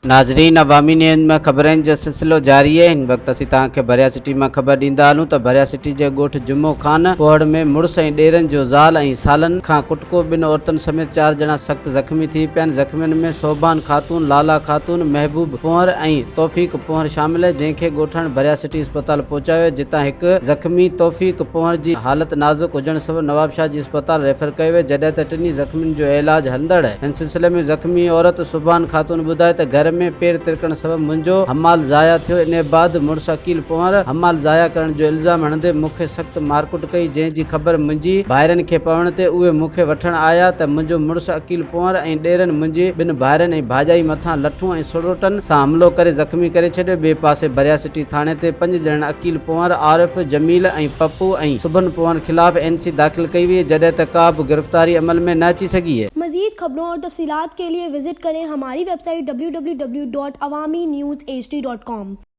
नाज़रीन, अवामी न्यूज़ में खबरनि जो सिलसिलो जारी है। इन वक्त असीं तव्हांखे भिरयास्टी में ख़बर ॾींदा हलूं त भिरयास्टी जे ॻोठ जुमो खान पोहड़ में मुड़ुस ऐं ॾेरन जो ज़ाल ऐं सालन खां क़टको ॿिनि औरतन समेत 4 ॼणा सख़्त ज़ख़्मी थी पिया आहिनि। ज़ख़्मियुनि में सोभान ख़ातून, लाला ख़ातून, महबूब पोहर ऐं तौफ़ीक़ पोहर शामिल है, जंहिंखे ॻोठाण भिरयास्टी अस्पताल पहुचायो, जितां हिकु ज़ख़्मी तौफ़ीक़ पोहर जी हालत नाज़ुक हुजण सबबि नवाबशाह जी अस्पताल रेफर कयो वियो, जॾहिं त टिनी ज़ख़्मियुनि जो इलाज हलंदड़ है। हिन सिलसिले में ज़ख़्मी औरत सोभान ख़ातून ॿुधाए त घर में पेर तिरकण सबबि मुंहिंजो हमाल ज़ाया थियो। इन बाद मुड़ुस अकील पोहर हमाल ज़ाया करण जो इल्ज़ाम हणंदे मूंखे सख़्त मारकुट कई, जंहिंजी ख़बर मुंहिंजी भाइरनि खे पवण ते उहे मूंखे वठण आया त मुंहिंजो मुड़ुस अकील पोहर ऐं ॾेरन मुंहिंजे ॿिनि भाइरनि ऐं भाॼाई मथां लठूं ऐं सोरठनि सां हमलो करे ज़ख़्मी करे छॾियो। ॿिए पासे भिरयास्टी थाणे ते 5 ॼणनि अकील पोहर, आरिफ, जमील ऐं पप्पू ऐं सुभन पोहर खिलाफ NC दाख़िल कई हुई, जॾहिं त का बि गिरफ्तारी अमल में न अची सघी है। मज़ीद खबरों और तफसीलात के लिए विजिट करें हमारी वेबसाइट www.awamiNewsHD.com।